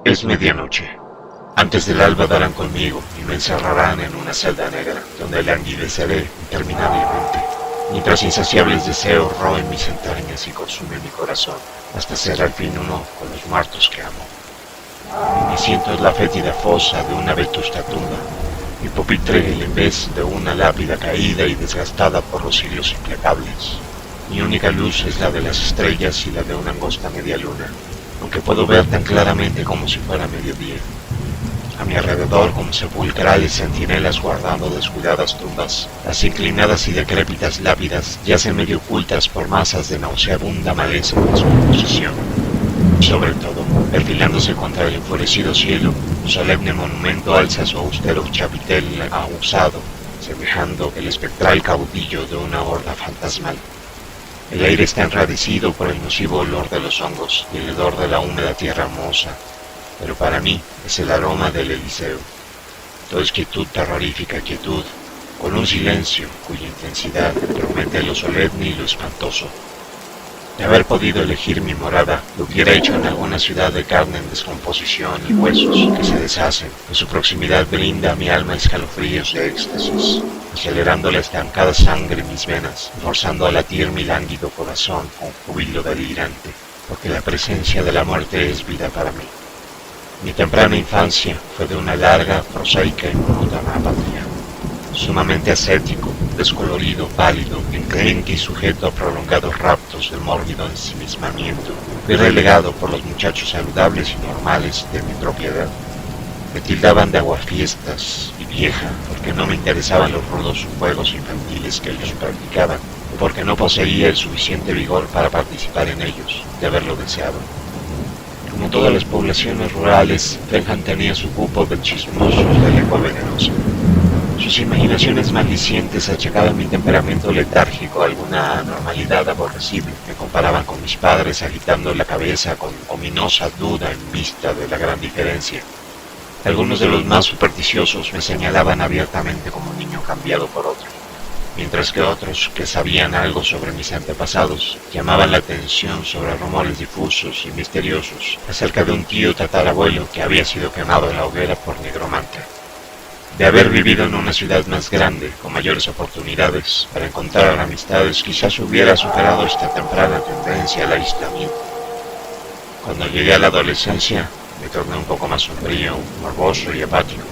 Es medianoche. Antes del alba darán conmigo y me encerrarán en una celda negra, donde languideceré interminablemente, mientras insaciables deseos roen mis entrañas y consumen mi corazón, hasta ser al fin uno con los muertos que amo. Mi siento es la fétida fosa de una vetusta tumba, mi pupitre en vez de una lápida caída y desgastada por los siglos implacables. Mi única luz es la de las estrellas y la de una angosta media luna, aunque puedo ver tan claramente como si fuera mediodía. A mi alrededor, como sepulcrales centinelas guardando descuidadas tumbas, las inclinadas y decrépitas lápidas yacen medio ocultas por masas de nauseabunda maleza en su composición. Sobre todo, perfilándose contra el enfurecido cielo, un solemne monumento alza su austero chapitel ahusado, semejando el espectral caudillo de una horda fantasmal. El aire está enradecido por el nocivo olor de los hongos y el hedor de la húmeda tierra hermosa, pero para mí es el aroma del Eliseo. Todo es quietud, terrorífica quietud, con un silencio cuya intensidad promete lo solemne y lo espantoso. De haber podido elegir mi morada, lo hubiera hecho en alguna ciudad de carne en descomposición y huesos que se deshacen, que su proximidad brinda a mi alma escalofríos de éxtasis, acelerando la estancada sangre en mis venas, forzando a latir mi lánguido corazón con júbilo delirante, porque la presencia de la muerte es vida para mí. Mi temprana infancia fue de una larga, prosaica y monótona apatía. Sumamente ascético, descolorido, pálido, enclenque y sujeto a prolongados raptos de mórbido ensimismamiento, fui relegado por los muchachos saludables y normales de mi propiedad. Me tildaban de aguafiestas y vieja porque no me interesaban los rudos juegos infantiles que ellos practicaban, o porque no poseía el suficiente vigor para participar en ellos, de haberlo deseado. Como todas las poblaciones rurales, Benham tenía su cupo de chismosos de lengua venenosa. Sus imaginaciones maldicientes achacaban mi temperamento letárgico a alguna anormalidad aborrecible. Me comparaban con mis padres agitando la cabeza con ominosa duda en vista de la gran diferencia. Algunos de los más supersticiosos me señalaban abiertamente como un niño cambiado por otro, mientras que otros, que sabían algo sobre mis antepasados, llamaban la atención sobre rumores difusos y misteriosos acerca de un tío tatarabuelo que había sido quemado en la hoguera por nigromante. De haber vivido en una ciudad más grande, con mayores oportunidades para encontrar amistades, quizás hubiera superado esta temprana tendencia al aislamiento. Cuando llegué a la adolescencia, me torné un poco más sombrío, morboso y apático.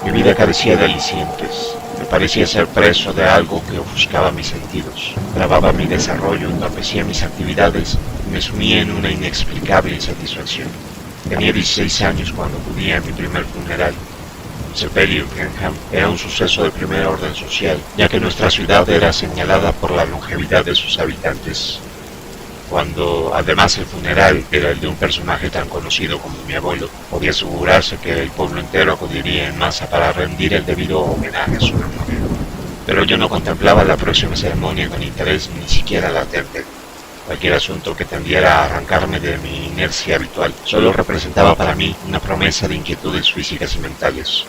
Mi vida carecía de alicientes. Me parecía ser preso de algo que ofuscaba mis sentidos, trababa mi desarrollo, entorpecía mis actividades y me sumía en una inexplicable insatisfacción. Tenía 16 años cuando acudí a mi primer funeral. El sepelio en Benham era un suceso de primer orden social, ya que nuestra ciudad era señalada por la longevidad de sus habitantes. Cuando además el funeral era el de un personaje tan conocido como mi abuelo, podía asegurarse que el pueblo entero acudiría en masa para rendir el debido homenaje a su memoria. Pero yo no contemplaba la próxima ceremonia con interés ni siquiera latente. Cualquier asunto que tendiera a arrancarme de mi inercia habitual solo representaba para mí una promesa de inquietudes físicas y mentales.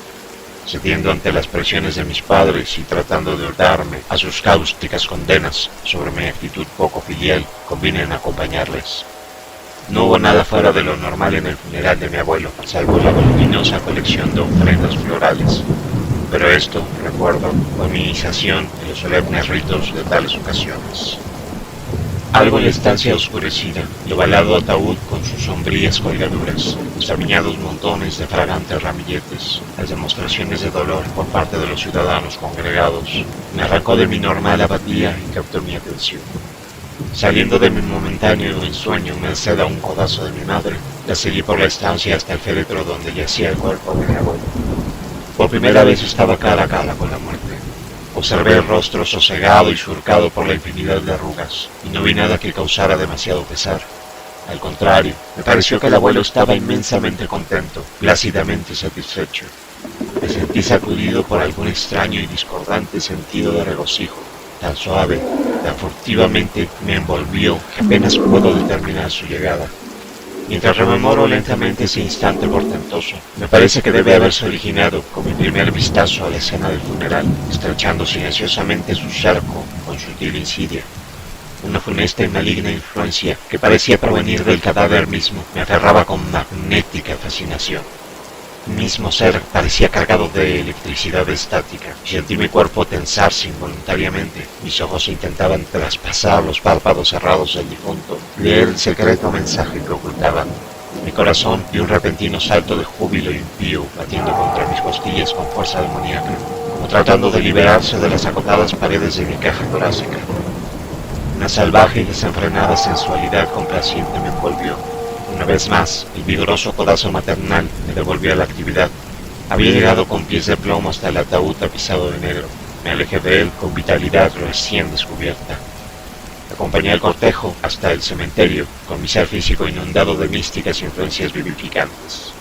Cediendo ante las presiones de mis padres y tratando de hurtarme a sus cáusticas condenas sobre mi actitud poco filial, convine en acompañarles. No hubo nada fuera de lo normal en el funeral de mi abuelo, salvo la voluminosa colección de ofrendas florales. Pero esto, recuerdo, fue mi iniciación en los solemnes ritos de tales ocasiones. Algo en la estancia oscurecida, el ovalado ataúd con sus sombrías colgaduras, los aviñados montones de fragantes ramilletes, las demostraciones de dolor por parte de los ciudadanos congregados, me arrancó de mi normal apatía y captó mi atención. Saliendo de mi momentáneo ensueño merced a un codazo de mi madre, la seguí por la estancia hasta el féretro donde yacía el cuerpo de mi abuelo. Por primera vez estaba cara a cara con la muerte. Observé el rostro sosegado y surcado por la infinidad de arrugas, y no vi nada que causara demasiado pesar. Al contrario, me pareció que el abuelo estaba inmensamente contento, plácidamente satisfecho. Me sentí sacudido por algún extraño y discordante sentido de regocijo. Tan suave, tan furtivamente me envolvió que apenas puedo determinar su llegada. Mientras rememoro lentamente ese instante portentoso, me parece que debe haberse originado con mi primer vistazo a la escena del funeral, estrechando silenciosamente su cerco con sutil insidia. Una funesta y maligna influencia que parecía provenir del cadáver mismo me aferraba con magnética fascinación. Mi mismo ser parecía cargado de electricidad estática. Sentí mi cuerpo tensarse involuntariamente. Mis ojos intentaban traspasar los párpados cerrados del difunto, leer el secreto mensaje que ocultaban. Mi corazón dio un repentino salto de júbilo impío, batiendo contra mis costillas con fuerza demoníaca, como tratando de liberarse de las acotadas paredes de mi caja torácica. Una salvaje y desenfrenada sensualidad complaciente me envolvió. Una vez más, el vigoroso codazo maternal me devolvió a la actividad. Había llegado con pies de plomo hasta el ataúd tapizado de negro. Me alejé de él con vitalidad recién descubierta. Acompañé al cortejo hasta el cementerio, con mi ser físico inundado de místicas influencias vivificantes.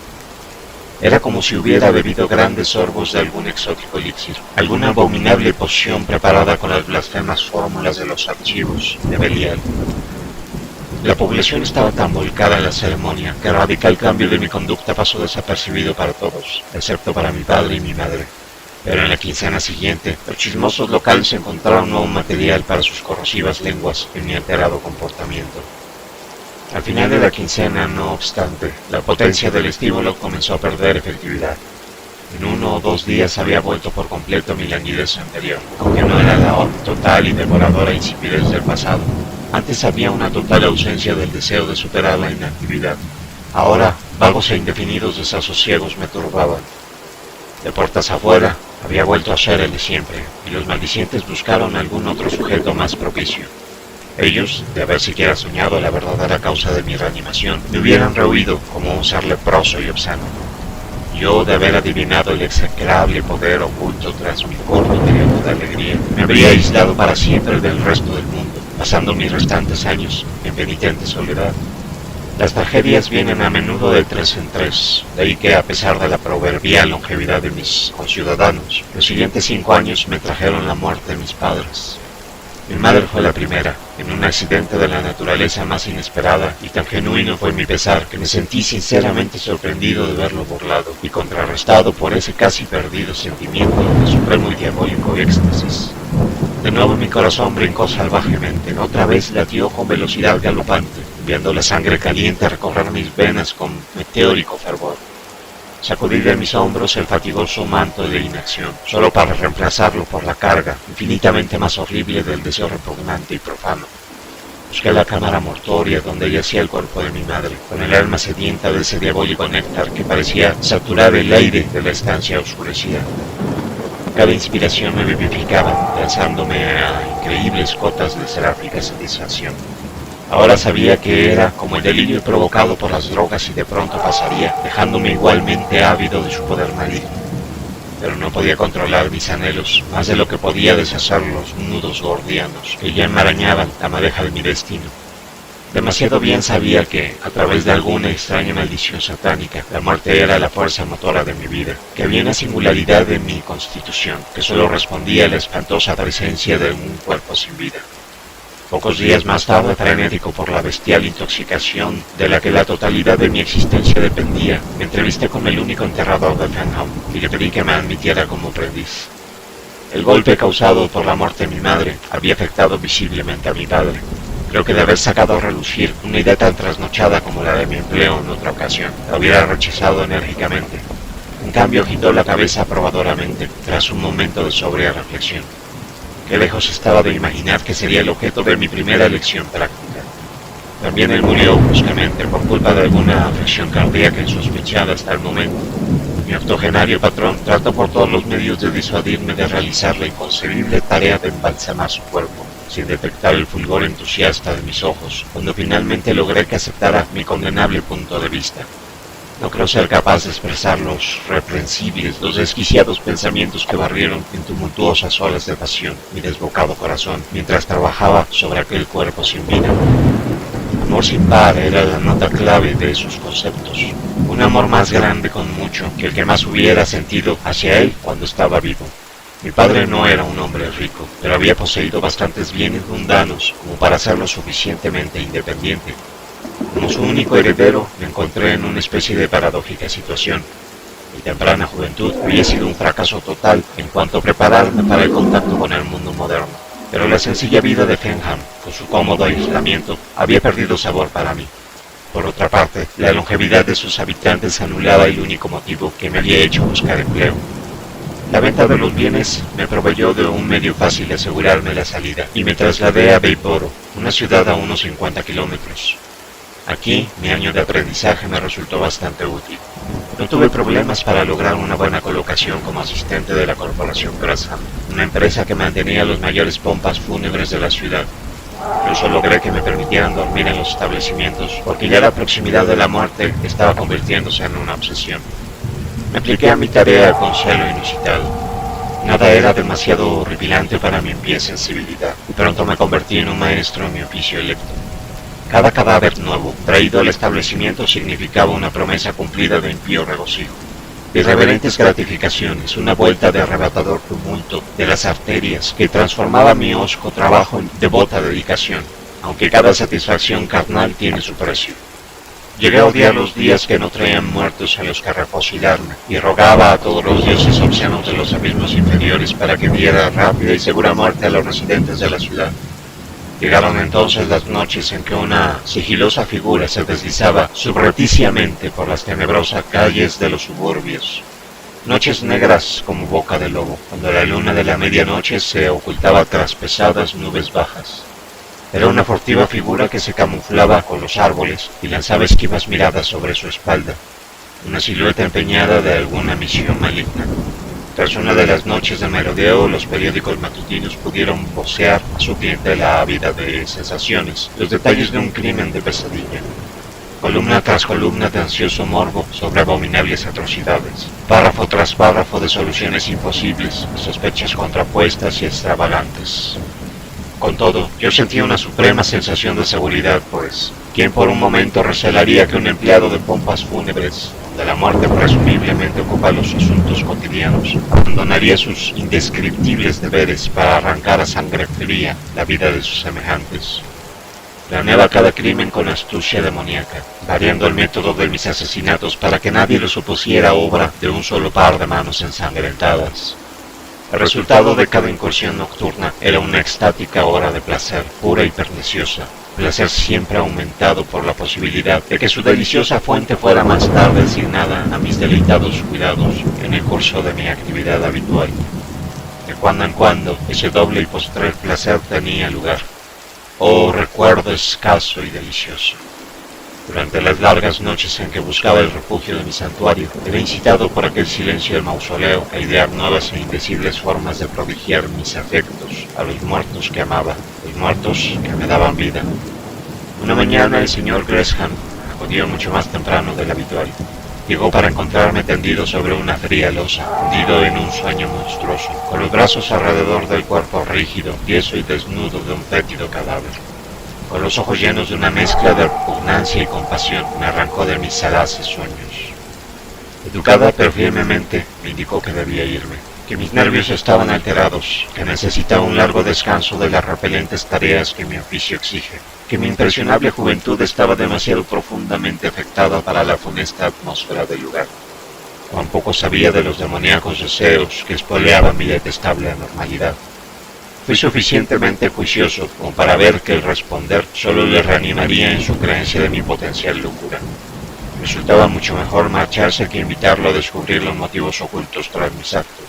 Era como si hubiera bebido grandes sorbos de algún exótico elixir, alguna abominable poción preparada con las blasfemas fórmulas de los archivos de Belial. La población estaba tan volcada en la ceremonia que el radical cambio de mi conducta pasó desapercibido para todos, excepto para mi padre y mi madre. Pero en la quincena siguiente, los chismosos locales encontraron nuevo material para sus corrosivas lenguas en mi alterado comportamiento. Al final de la quincena, no obstante, la potencia del estímulo comenzó a perder efectividad. En 1 o 2 días había vuelto por completo a mi languidez anterior, aunque no era la total y devoradora insipidez del pasado. Antes había una total ausencia del deseo de superar la inactividad. Ahora, vagos e indefinidos desasosiegos me turbaban. De puertas afuera, había vuelto a ser el de siempre, y los maldicientes buscaron algún otro sujeto más propicio. Ellos, de haber siquiera soñado la verdadera causa de mi reanimación, me hubieran rehuido como un ser leproso y obsceno. Yo, de haber adivinado el execrable poder oculto tras mi corto periodo de alegría, me habría aislado para siempre del resto del mundo, pasando mis restantes años en penitente soledad. Las tragedias vienen a menudo de 3 en 3, de ahí que, a pesar de la proverbial longevidad de mis conciudadanos, los siguientes 5 años me trajeron la muerte de mis padres. Mi madre fue la primera, en un accidente de la naturaleza más inesperada, y tan genuino fue mi pesar que me sentí sinceramente sorprendido de verlo burlado y contrarrestado por ese casi perdido sentimiento de supremo y diabólico éxtasis. De nuevo mi corazón brincó salvajemente, otra vez latió con velocidad galopante, enviando la sangre caliente a recorrer mis venas con meteórico fervor. Sacudí de mis hombros el fatigoso manto de inacción, solo para reemplazarlo por la carga infinitamente más horrible del deseo repugnante y profano. Busqué la cámara mortuoria donde yacía el cuerpo de mi madre, con el alma sedienta de ese diabólico néctar que parecía saturar el aire de la estancia oscurecida. Cada inspiración me vivificaba, lanzándome a increíbles cotas de seráfica satisfacción. Ahora sabía que era como el delirio provocado por las drogas y de pronto pasaría, dejándome igualmente ávido de su poder maligno. Pero no podía controlar mis anhelos, más de lo que podía deshacer los nudos gordianos que ya enmarañaban la madeja de mi destino. Demasiado bien sabía que, a través de alguna extraña maldición satánica, la muerte era la fuerza motora de mi vida, que había una singularidad en mi constitución, que solo respondía a la espantosa presencia de un cuerpo sin vida. Pocos días más tarde, frenético por la bestial intoxicación de la que la totalidad de mi existencia dependía, me entrevisté con el único enterrador de Fenham y le pedí que me admitiera como aprendiz. El golpe causado por la muerte de mi madre había afectado visiblemente a mi padre. Creo que de haber sacado a relucir una idea tan trasnochada como la de mi empleo en otra ocasión, la hubiera rechazado enérgicamente. En cambio, agitó la cabeza aprobadoramente, tras un momento de sobria reflexión. Qué lejos estaba de imaginar que sería el objeto de mi primera elección práctica. También él murió bruscamente por culpa de alguna afección cardíaca insospechada hasta el momento. Mi octogenario patrón trató por todos los medios de disuadirme de realizar la inconcebible tarea de embalsamar su cuerpo, sin detectar el fulgor entusiasta de mis ojos, cuando finalmente logré que aceptara mi condenable punto de vista. No creo ser capaz de expresar los reprensibles, los desquiciados pensamientos que barrieron en tumultuosas olas de pasión mi desbocado corazón mientras trabajaba sobre aquel cuerpo sin vida. Amor sin par era la nota clave de esos conceptos. Un amor más grande con mucho que el que más hubiera sentido hacia él cuando estaba vivo. Mi padre no era un hombre rico, pero había poseído bastantes bienes mundanos como para ser lo suficientemente independiente. Como su único heredero, me encontré en una especie de paradójica situación. Mi temprana juventud había sido un fracaso total en cuanto a prepararme para el contacto con el mundo moderno. Pero la sencilla vida de Fenham, con su cómodo aislamiento, había perdido sabor para mí. Por otra parte, la longevidad de sus habitantes anulaba el único motivo que me había hecho buscar empleo. La venta de los bienes me proveyó de un medio fácil de asegurarme la salida, y me trasladé a Bayboro, una ciudad a unos 50 kilómetros. Aquí, mi año de aprendizaje me resultó bastante útil. No tuve problemas para lograr una buena colocación como asistente de la corporación Gresham, una empresa que mantenía las mayores pompas fúnebres de la ciudad. Incluso logré que me permitieran dormir en los establecimientos, porque ya la proximidad de la muerte estaba convirtiéndose en una obsesión. Me apliqué a mi tarea con celo inusitado. Nada era demasiado horripilante para mi impía sensibilidad, y pronto me convertí en un maestro en mi oficio electo. Cada cadáver nuevo traído al establecimiento significaba una promesa cumplida de impío regocijo. Irreverentes gratificaciones, una vuelta de arrebatador tumulto de las arterias que transformaba mi hosco trabajo en devota dedicación, aunque cada satisfacción carnal tiene su precio. Llegué a odiar los días que no traían muertos en los que refocilarme, y rogaba a todos los dioses obscenos de los abismos inferiores para que diera rápida y segura muerte a los residentes de la ciudad. Llegaron entonces las noches en que una sigilosa figura se deslizaba subrepticiamente por las tenebrosas calles de los suburbios. Noches negras como boca de lobo, cuando la luna de la medianoche se ocultaba tras pesadas nubes bajas. Era una furtiva figura que se camuflaba con los árboles y lanzaba esquivas miradas sobre su espalda, una silueta empeñada de alguna misión maligna. Tras una de las noches de merodeo, los periódicos matutinos pudieron vocear a su clientela ávida de sensaciones, los detalles de un crimen de pesadilla. Columna tras columna de ansioso morbo sobre abominables atrocidades, párrafo tras párrafo de soluciones imposibles, sospechas contrapuestas y extravagantes. Con todo, yo sentía una suprema sensación de seguridad, pues, ¿quién por un momento recelaría que un empleado de pompas fúnebres, donde la muerte presumiblemente ocupa los asuntos cotidianos, abandonaría sus indescriptibles deberes para arrancar a sangre fría la vida de sus semejantes? Planeaba cada crimen con astucia demoníaca, variando el método de mis asesinatos para que nadie lo supusiera obra de un solo par de manos ensangrentadas. El resultado de cada incursión nocturna era una extática hora de placer, pura y perniciosa, placer siempre aumentado por la posibilidad de que su deliciosa fuente fuera más tarde asignada a mis deleitados cuidados en el curso de mi actividad habitual. De cuando en cuando, ese doble y postrer placer tenía lugar. Oh, recuerdo escaso y delicioso. Durante las largas noches en que buscaba el refugio de mi santuario, era incitado por aquel silencio del mausoleo a idear nuevas e indecibles formas de prodigiar mis afectos a los muertos que amaba, los muertos que me daban vida. Una mañana el señor Gresham acudió mucho más temprano del habitual. Llegó para encontrarme tendido sobre una fría losa, hundido en un sueño monstruoso, con los brazos alrededor del cuerpo rígido, tieso y desnudo de un fétido cadáver. Con los ojos llenos de una mezcla de repugnancia y compasión, me arrancó de mis salaces sueños. Educada pero firmemente, me indicó que debía irme, que mis nervios estaban alterados, que necesitaba un largo descanso de las repelentes tareas que mi oficio exige, que mi impresionable juventud estaba demasiado profundamente afectada para la funesta atmósfera del lugar. Cuán poco sabía de los demoníacos deseos que espoleaban mi detestable anormalidad. Fui suficientemente juicioso como para ver que el responder solo le reanimaría en su creencia de mi potencial locura. Resultaba mucho mejor marcharse que invitarlo a descubrir los motivos ocultos tras mis actos.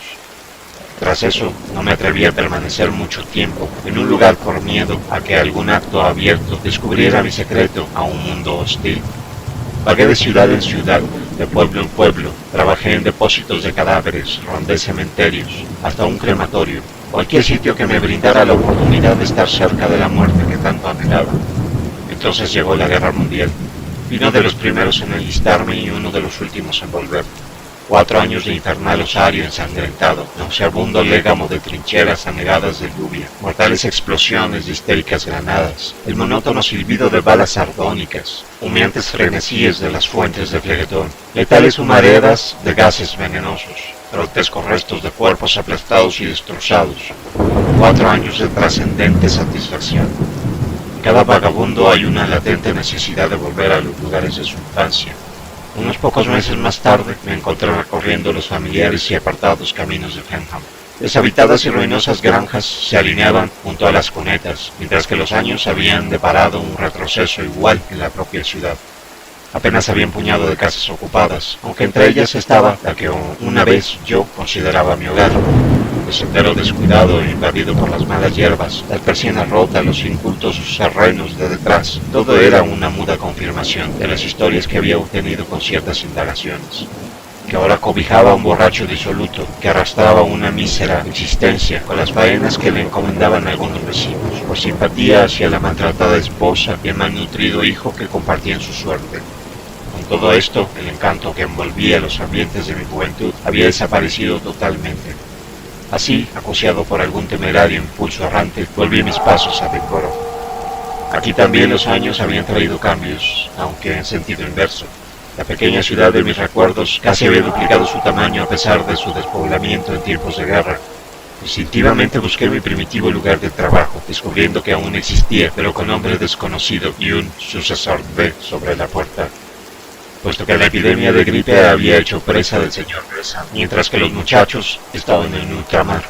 Tras eso, no me atreví a permanecer mucho tiempo en un lugar por miedo a que algún acto abierto descubriera mi secreto a un mundo hostil. Vagué de ciudad en ciudad, de pueblo en pueblo, trabajé en depósitos de cadáveres, rondé cementerios, hasta un crematorio, cualquier sitio que me brindara la oportunidad de estar cerca de la muerte que tanto anhelaba. Entonces llegó la Guerra Mundial. Vino de los primeros en enlistarme y uno de los últimos en volver. 4 años de infernal osario ensangrentado, nauseabundo légamo de trincheras anegadas de lluvia, mortales explosiones de histéricas granadas, el monótono silbido de balas sardónicas, humeantes frenesíes de las fuentes de Flegetón, letales humaredas de gases venenosos, grotescos restos de cuerpos aplastados y destrozados. 4 años de trascendente satisfacción. En cada vagabundo hay una latente necesidad de volver a los lugares de su infancia. Unos pocos meses más tarde me encontré recorriendo los familiares y apartados caminos de Fenham. Deshabitadas y ruinosas granjas se alineaban junto a las cunetas, mientras que los años habían deparado un retroceso igual en la propia ciudad. Apenas había un puñado de casas ocupadas, aunque entre ellas estaba la que una vez yo consideraba mi hogar. El sendero descuidado e invadido por las malas hierbas, las persianas rotas, los incultos terrenos de detrás, todo era una muda confirmación de las historias que había obtenido con ciertas indagaciones, que ahora cobijaba a un borracho disoluto que arrastraba una mísera existencia con las faenas que le encomendaban algunos vecinos, por simpatía hacia la maltratada esposa y el malnutrido hijo que compartían su suerte. Con todo esto, el encanto que envolvía los ambientes de mi juventud había desaparecido totalmente. Así, acuciado por algún temerario impulso errante, volví mis pasos a Decoro. Aquí también los años habían traído cambios, aunque en sentido inverso. La pequeña ciudad de mis recuerdos casi había duplicado su tamaño a pesar de su despoblamiento en tiempos de guerra. Instintivamente busqué mi primitivo lugar de trabajo, descubriendo que aún existía, pero con nombre desconocido y un sucesor de sobre la puerta, puesto que la epidemia de gripe había hecho presa del señor Gresham, mientras que los muchachos estaban en ultramar.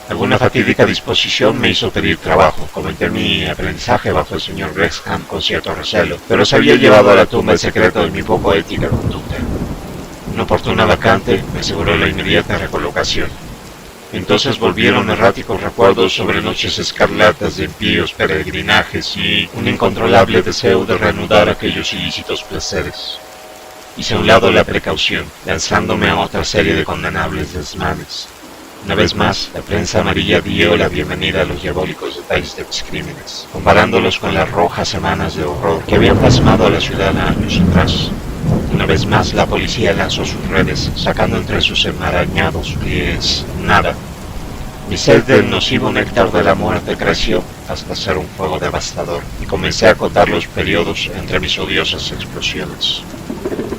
Alguna fatídica disposición me hizo pedir trabajo. Comenté mi aprendizaje bajo el señor Gresham con cierto recelo, pero se había llevado a la tumba el secreto de mi poco ética conducta. Una oportuna vacante me aseguró la inmediata recolocación. Entonces volvieron erráticos recuerdos sobre noches escarlatas de impíos peregrinajes y un incontrolable deseo de reanudar aquellos ilícitos placeres. Hice a un lado la precaución, lanzándome a otra serie de condenables desmanes. Una vez más, la prensa amarilla dio la bienvenida a los diabólicos detalles de mis crímenes, comparándolos con las rojas semanas de horror que habían pasmado a la ciudad años atrás. Una vez más la policía lanzó sus redes, sacando entre sus enmarañados pies nada. Mi sed del nocivo néctar de la muerte creció hasta ser un fuego devastador, y comencé a acotar los periodos entre mis odiosas explosiones.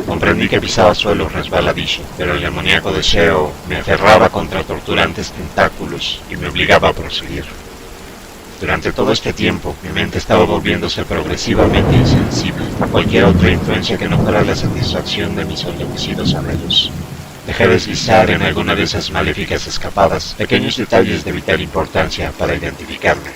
Comprendí que pisaba suelo resbaladizo, pero el demoníaco deseo me aferraba contra torturantes tentáculos y me obligaba a proseguir. Durante todo este tiempo, mi mente estaba volviéndose progresivamente insensible a cualquier otra influencia que no fuera la satisfacción de mis enloquecidos anhelos. Dejé deslizar en alguna de esas maléficas escapadas pequeños detalles de vital importancia para identificarme.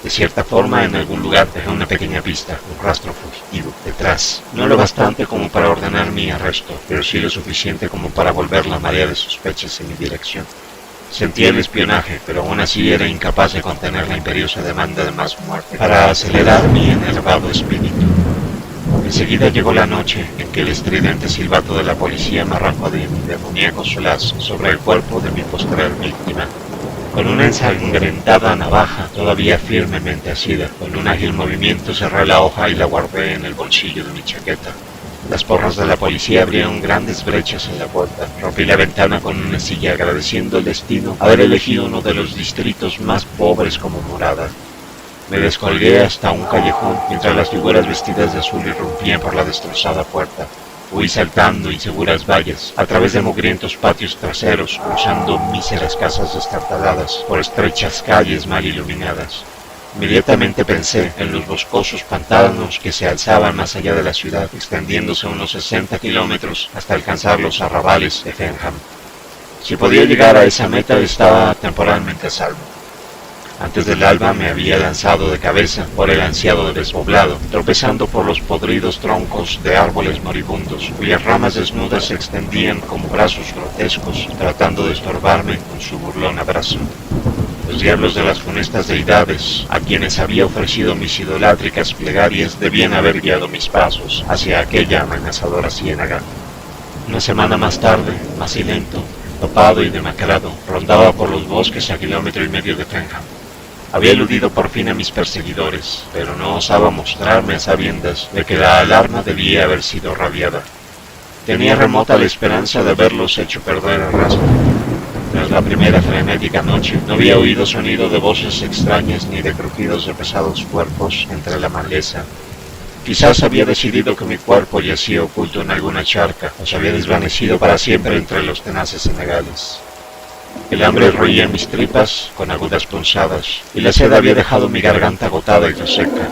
De cierta forma, en algún lugar dejé una pequeña pista, un rastro fugitivo, detrás. No lo bastante como para ordenar mi arresto, pero sí lo suficiente como para volver la marea de sospechas en mi dirección. Sentía el espionaje, pero aún así era incapaz de contener la imperiosa demanda de más muerte para acelerar mi enervado espíritu. Enseguida llegó la noche en que el estridente silbato de la policía me arrancó de mi demoníaco solaz sobre el cuerpo de mi postrer víctima. Con una ensangrentada navaja todavía firmemente asida, con un ágil movimiento cerré la hoja y la guardé en el bolsillo de mi chaqueta. Las porras de la policía abrieron grandes brechas en la puerta. Rompí la ventana con una silla agradeciendo el destino haber elegido uno de los distritos más pobres como morada. Me descolgué hasta un callejón mientras las figuras vestidas de azul irrumpían por la destrozada puerta. Huí saltando inseguras vallas, a través de mugrientos patios traseros, cruzando míseras casas destartaladas por estrechas calles mal iluminadas. Inmediatamente pensé en los boscosos pantanos que se alzaban más allá de la ciudad, extendiéndose unos 60 kilómetros hasta alcanzar los arrabales de Fenham. Si podía llegar a esa meta estaba temporalmente a salvo. Antes del alba me había lanzado de cabeza por el ansiado despoblado, tropezando por los podridos troncos de árboles moribundos, cuyas ramas desnudas se extendían como brazos grotescos, tratando de estorbarme con su burlón abrazo. Los diablos de las funestas deidades, a quienes había ofrecido mis idolátricas plegarias, debían haber guiado mis pasos hacia aquella amenazadora ciénaga. Una semana más tarde, más silento, topado y demacrado, rondaba por los bosques a 1,5 kilómetros de Fenham. Había eludido por fin a mis perseguidores, pero no osaba mostrarme a sabiendas de que la alarma debía haber sido radiada. Tenía remota la esperanza de haberlos hecho perder el rastro. Tras la primera frenética noche, no había oído sonido de voces extrañas ni de crujidos de pesados cuerpos entre la maleza. Quizás había decidido que mi cuerpo yacía oculto en alguna charca, o se había desvanecido para siempre entre los tenaces senegales. El hambre roía mis tripas con agudas punzadas, y la sed había dejado mi garganta agotada y reseca.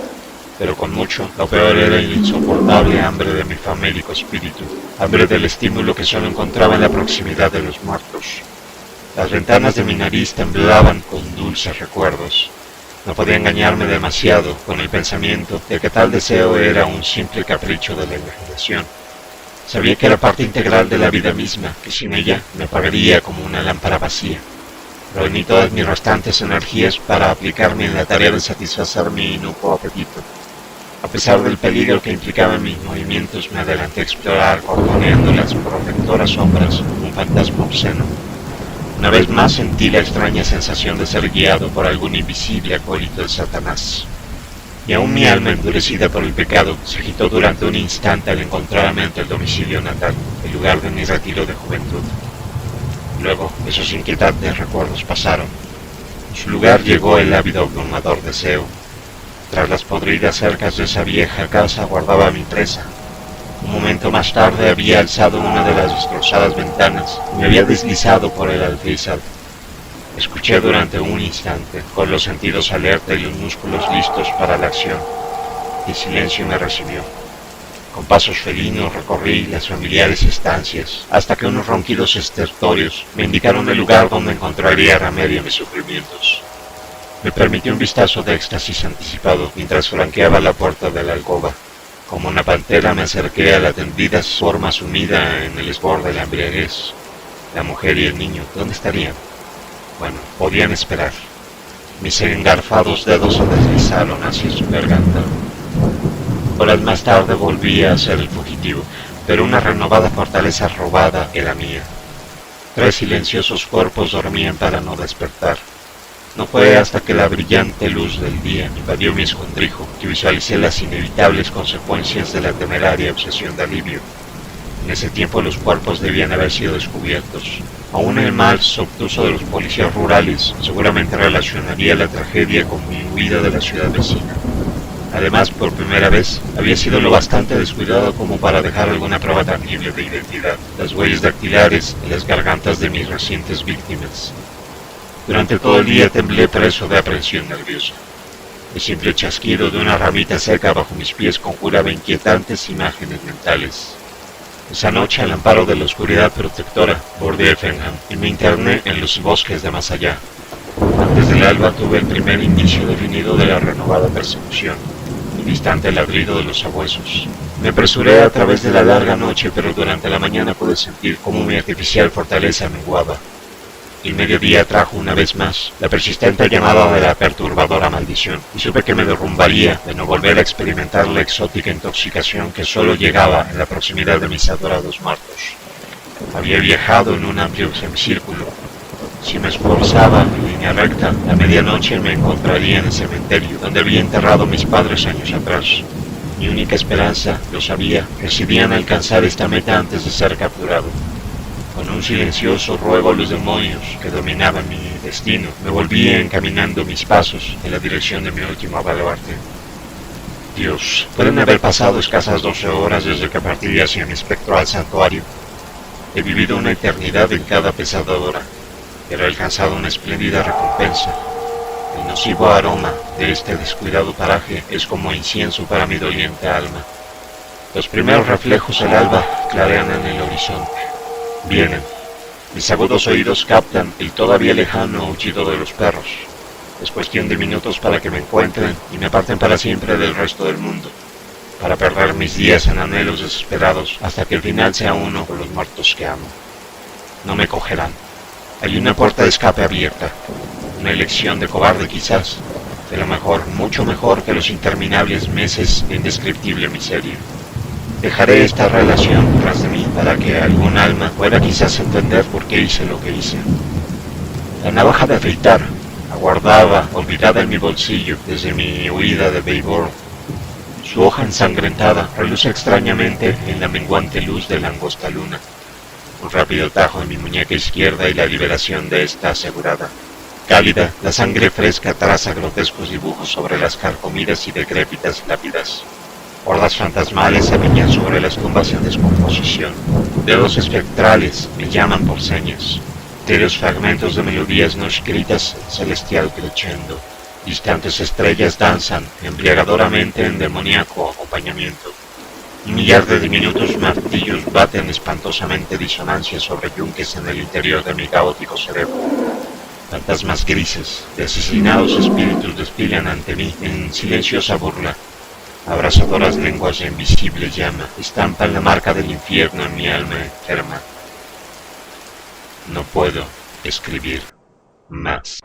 Pero con mucho, lo peor era el insoportable hambre de mi famélico espíritu, hambre del estímulo que solo encontraba en la proximidad de los muertos. Las ventanas de mi nariz temblaban con dulces recuerdos. No podía engañarme demasiado con el pensamiento de que tal deseo era un simple capricho de la imaginación. Sabía que era parte integral de la vida misma, que sin ella me apagaría como una lámpara vacía. Reuní todas mis restantes energías para aplicarme en la tarea de satisfacer mi inocuo apetito. A pesar del peligro que implicaban mis movimientos, me adelanté a explorar, cortoneando las protectoras sombras como un fantasma obsceno. Una vez más sentí la extraña sensación de ser guiado por algún invisible acólito de Satanás. Y aún mi alma, endurecida por el pecado, se agitó durante un instante al encontrarme ante el domicilio natal, el lugar de mi retiro de juventud. Luego, esos inquietantes recuerdos pasaron. En su lugar llegó el ávido abrumador deseo. Tras las podridas cercas de esa vieja casa guardaba mi presa. Un momento más tarde había alzado una de las destrozadas ventanas y me había deslizado por el alféizar. Escuché durante un instante, con los sentidos alerta y los músculos listos para la acción. El silencio me recibió. Con pasos felinos recorrí las familiares estancias, hasta que unos ronquidos estertóreos me indicaron el lugar donde encontraría remedio a mis sufrimientos. Me permitió un vistazo de éxtasis anticipado mientras franqueaba la puerta de la alcoba. Como una pantera me acerqué a la tendida forma sumida en el esbor de la embriaguez. La mujer y el niño, ¿dónde estarían? Bueno, podían esperar. Mis engarfados dedos se deslizaron hacia su garganta. Horas más tarde volví a ser el fugitivo, pero una renovada fortaleza robada era mía. 3 silenciosos cuerpos dormían para no despertar. No fue hasta que la brillante luz del día invadió mi escondrijo que visualicé las inevitables consecuencias de la temeraria obsesión de alivio. En ese tiempo los cuerpos debían haber sido descubiertos. Aún el mal obtuso de los policías rurales seguramente relacionaría la tragedia con mi huida de la ciudad vecina. Además, por primera vez, había sido lo bastante descuidado como para dejar alguna prueba tangible de identidad, las huellas dactilares en las gargantas de mis recientes víctimas. Durante todo el día temblé preso de aprensión nerviosa. El simple chasquido de una ramita seca bajo mis pies conjuraba inquietantes imágenes mentales. Esa noche, al amparo de la oscuridad protectora, bordé Effingham y me interné en los bosques de más allá. Antes del alba tuve el primer indicio definido de la renovada persecución, el distante ladrido de los sabuesos. Me apresuré a través de la larga noche, pero durante la mañana pude sentir cómo mi artificial fortaleza menguaba. El mediodía trajo una vez más la persistente llamada de la perturbadora maldición, y supe que me derrumbaría de no volver a experimentar la exótica intoxicación que solo llegaba en la proximidad de mis adorados muertos. Había viajado en un amplio semicírculo. Si me esforzaba en línea recta, a medianoche me encontraría en el cementerio donde había enterrado a mis padres años atrás. Mi única esperanza, lo sabía, residía en alcanzar esta meta antes de ser capturado. Con un silencioso ruego a los demonios que dominaban mi destino, me volví encaminando mis pasos en la dirección de mi último baluarte. Dios, pueden haber pasado escasas 12 horas desde que partí hacia mi espectral santuario. He vivido una eternidad en cada pesada hora, pero he alcanzado una espléndida recompensa. El nocivo aroma de este descuidado paraje es como incienso para mi doliente alma. Los primeros reflejos del alba clarean en el horizonte. Vienen. Mis agudos oídos captan el todavía lejano aullido de los perros. Es cuestión de minutos para que me encuentren y me aparten para siempre del resto del mundo, para perder mis días en anhelos desesperados hasta que el final sea uno con los muertos que amo. No me cogerán. Hay una puerta de escape abierta, una elección de cobarde quizás, pero mejor, mucho mejor que los interminables meses de indescriptible miseria. Dejaré esta relación tras de mí para que algún alma pueda quizás entender por qué hice lo que hice. La navaja de afeitar aguardaba olvidada en mi bolsillo desde mi huida de Baybourne. Su hoja ensangrentada reluce extrañamente en la menguante luz de la angosta luna. Un rápido tajo en mi muñeca izquierda y la liberación de esta asegurada. Cálida, la sangre fresca traza grotescos dibujos sobre las carcomidas y decrépitas lápidas. Hordas fantasmales se apiñan sobre las tumbas en descomposición. Dedos espectrales me llaman por señas. Etéreos fragmentos de melodías no escritas en celestial crescendo. Distantes estrellas danzan embriagadoramente en demoníaco acompañamiento. Un millar de diminutos martillos baten espantosamente disonancias sobre yunques en el interior de mi caótico cerebro. Fantasmas grises de asesinados espíritus desfilan ante mí en silenciosa burla. Abrasadoras lenguas de invisible llama estampan la marca del infierno en mi alma enferma. No puedo escribir más.